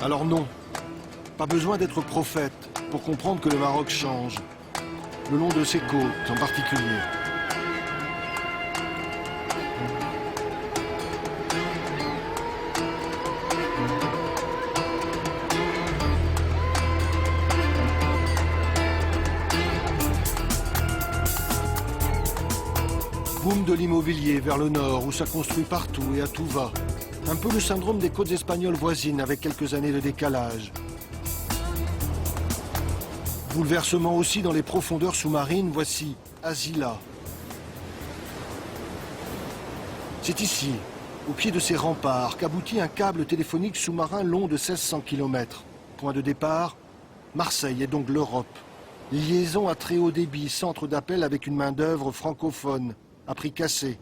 Alors non, pas besoin d'être prophète pour comprendre que le Maroc change, le long de ses côtes en particulier. Boom de l'immobilier vers le nord où ça construit partout et à tout va. Un peu le syndrome des côtes espagnoles voisines avec quelques années de décalage. Bouleversement aussi dans les profondeurs sous-marines, voici Azila. C'est ici, au pied de ces remparts, qu'aboutit un câble téléphonique sous-marin long de 1600 km. Point de départ, Marseille et donc l'Europe. Liaison à très haut débit, centre d'appel avec une main-d'œuvre francophone, à prix cassé.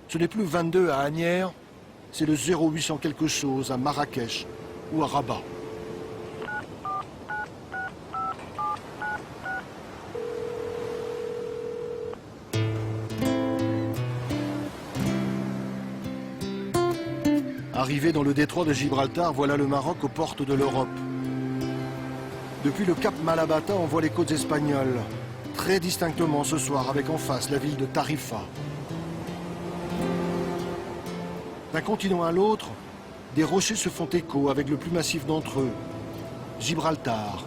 Ce n'est plus 22 à Asnières, c'est le 0800 quelque chose à Marrakech ou à Rabat. Arrivé dans le détroit de Gibraltar, voilà le Maroc aux portes de l'Europe. Depuis le cap Malabata, on voit les côtes espagnoles, très distinctement ce soir, avec en face la ville de Tarifa. D'un continent à l'autre, des rochers se font écho avec le plus massif d'entre eux, Gibraltar,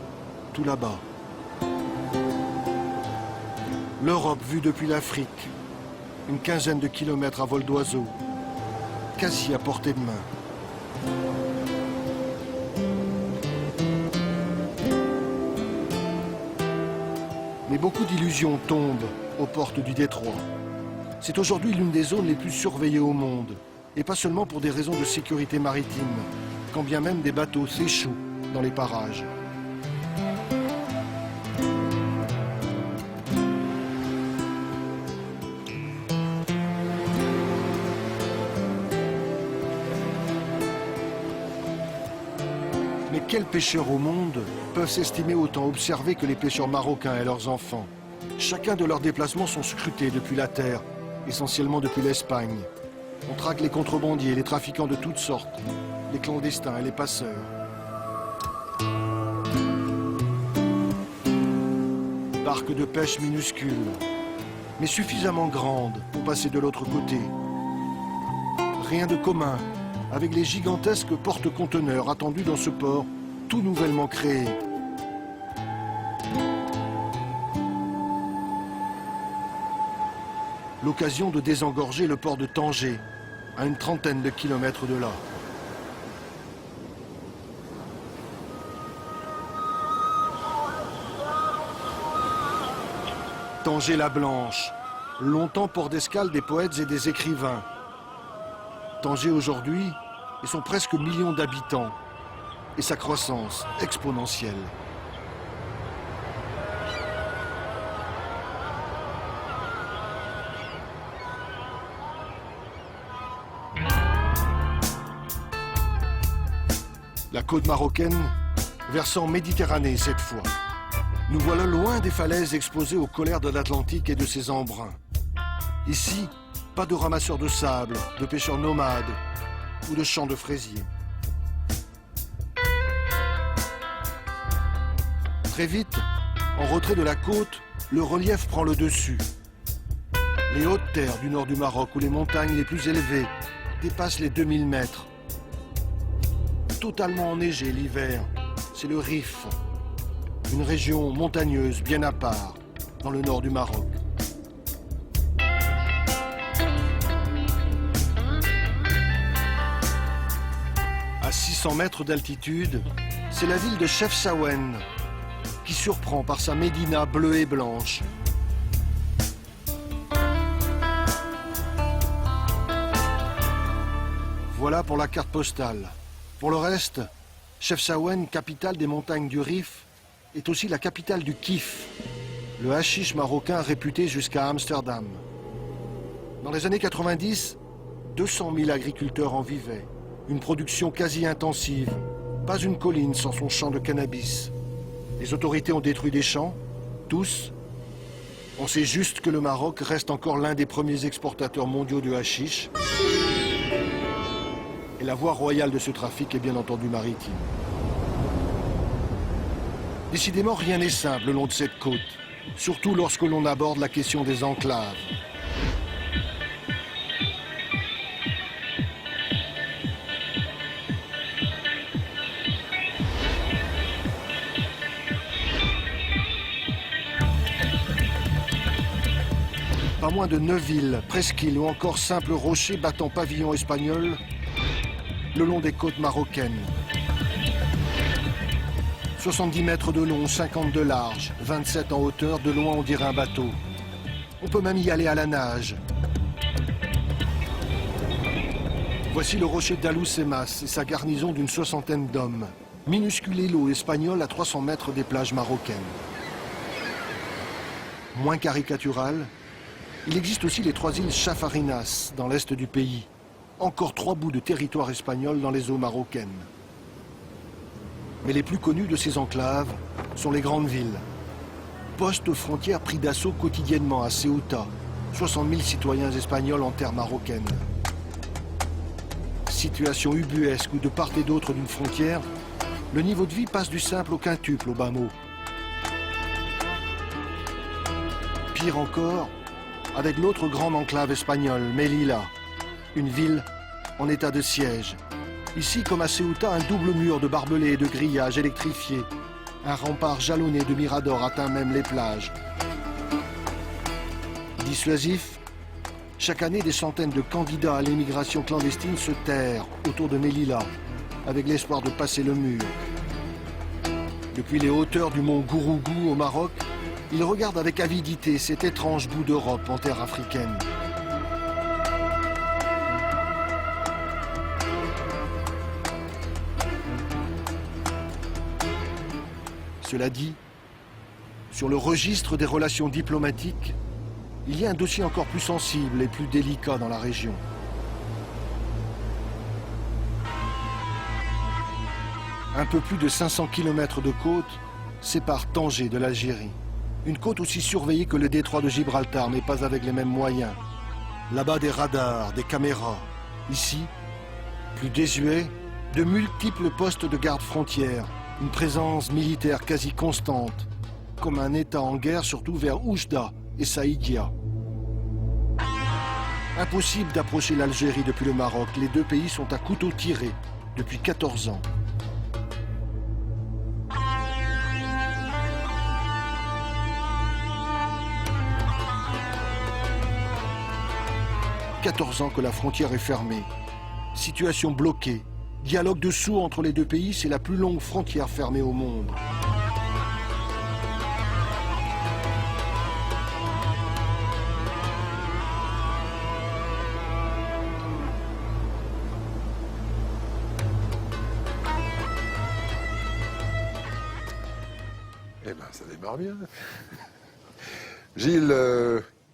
tout là-bas. L'Europe vue depuis l'Afrique, une quinzaine de kilomètres à vol d'oiseau, quasi à portée de main. Mais beaucoup d'illusions tombent aux portes du détroit. C'est aujourd'hui l'une des zones les plus surveillées au monde. Et pas seulement pour des raisons de sécurité maritime, quand bien même des bateaux s'échouent dans les parages. Mais quels pêcheurs au monde peuvent s'estimer autant observés que les pêcheurs marocains et leurs enfants? Chacun de leurs déplacements sont scrutés depuis la terre, essentiellement depuis l'Espagne. On traque les contrebandiers, les trafiquants de toutes sortes, les clandestins et les passeurs. Barques de pêche minuscules, mais suffisamment grandes pour passer de l'autre côté. Rien de commun avec les gigantesques porte-conteneurs attendus dans ce port tout nouvellement créé. L'occasion de désengorger le port de Tanger, à une trentaine de kilomètres de là. Tanger la Blanche, longtemps port d'escale des poètes et des écrivains. Tanger aujourd'hui et son presque million d'habitants et sa croissance exponentielle. La côte marocaine, versant Méditerranée cette fois. Nous voilà loin des falaises exposées aux colères de l'Atlantique et de ses embruns. Ici, pas de ramasseurs de sable, de pêcheurs nomades ou de champs de fraisiers. Très vite, en retrait de la côte, le relief prend le dessus. Les hautes terres du nord du Maroc, où les montagnes les plus élevées dépassent les 2000 mètres. Totalement enneigé l'hiver, c'est le Rif, une région montagneuse bien à part dans le nord du Maroc. À 600 mètres d'altitude, c'est la ville de Chefchaouen qui surprend par sa médina bleue et blanche. Voilà pour la carte postale. Pour le reste, Chefchaouen, capitale des montagnes du Rif, est aussi la capitale du kiff, le hashish marocain réputé jusqu'à Amsterdam. Dans les années 90, 200 000 agriculteurs en vivaient. Une production quasi intensive, pas une colline sans son champ de cannabis. Les autorités ont détruit des champs, tous. On sait juste que le Maroc reste encore l'un des premiers exportateurs mondiaux de hashish. Et la voie royale de ce trafic est bien entendu maritime. Décidément, rien n'est simple le long de cette côte, surtout lorsque l'on aborde la question des enclaves. Pas moins de 9 villes, presqu'îles ou encore simples rochers battant pavillon espagnol le long des côtes marocaines. 70 mètres de long, 50 de large, 27 en hauteur, de loin on dirait un bateau. On peut même y aller à la nage. Voici le rocher d'Alucemas et sa garnison d'une 60aine d'hommes. Minuscule îlot espagnol à 300 mètres des plages marocaines. Moins caricatural, il existe aussi les 3 îles Chafarinas, dans l'est du pays. Encore 3 bouts de territoire espagnol dans les eaux marocaines. Mais les plus connus de ces enclaves sont les grandes villes. Postes frontières pris d'assaut quotidiennement à Ceuta, 60 000 citoyens espagnols en terre marocaine. Situation ubuesque où de part et d'autre d'une frontière, le niveau de vie passe du simple au quintuple au bas mot. Pire encore, avec l'autre grande enclave espagnole, Melilla, une ville en état de siège. Ici, comme à Ceuta, un double mur de barbelés et de grillages électrifiés. Un rempart jalonné de miradors atteint même les plages. Dissuasif, chaque année, des centaines de candidats à l'émigration clandestine se terrent autour de Melilla, avec l'espoir de passer le mur. Depuis les hauteurs du mont Gourougou au Maroc, ils regardent avec avidité cet étrange bout d'Europe en terre africaine. Cela dit, sur le registre des relations diplomatiques, il y a un dossier encore plus sensible et plus délicat dans la région. Un peu plus de 500 km de côte séparent Tanger de l'Algérie. Une côte aussi surveillée que le détroit de Gibraltar, mais pas avec les mêmes moyens. Là-bas, des radars, des caméras. Ici, plus désuet, de multiples postes de garde-frontières. Une présence militaire quasi constante, comme un État en guerre, surtout vers Oujda et Saïdia. Impossible d'approcher l'Algérie depuis le Maroc. Les deux pays sont à couteau tiré depuis 14 ans. « 14 ans que la frontière est fermée. Situation bloquée. Dialogue de sourds entre les deux pays, c'est la plus longue frontière fermée au monde. Eh bien, ça démarre bien. Gilles,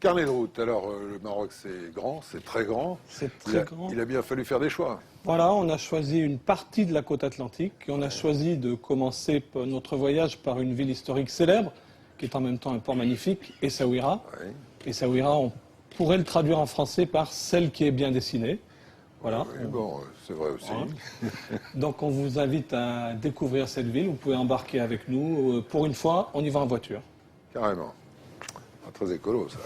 carnet de route. Alors, le Maroc, c'est grand, c'est très grand. C'est très grand. Il a bien fallu faire des choix. Voilà, on a choisi une partie de la côte atlantique et on a choisi de commencer notre voyage par une ville historique célèbre, qui est en même temps un port magnifique, Essaouira. Oui. Essaouira, on pourrait le traduire en français par celle qui est bien dessinée. Voilà. Oui, bon, c'est vrai aussi. Voilà. Donc on vous invite à découvrir cette ville. Vous pouvez embarquer avec nous. Pour une fois, on y va en voiture. Carrément. Pas très écolo, ça.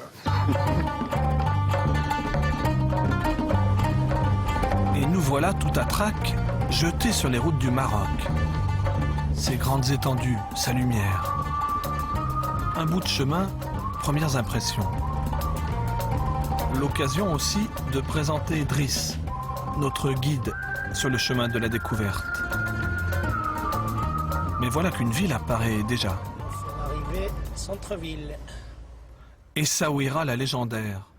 Et nous voilà tout à trac, jetés sur les routes du Maroc. Ses grandes étendues, sa lumière. Un bout de chemin, premières impressions. L'occasion aussi de présenter Driss, notre guide sur le chemin de la découverte. Mais voilà qu'une ville apparaît déjà. Arrivé centre-ville. Essaouira la légendaire.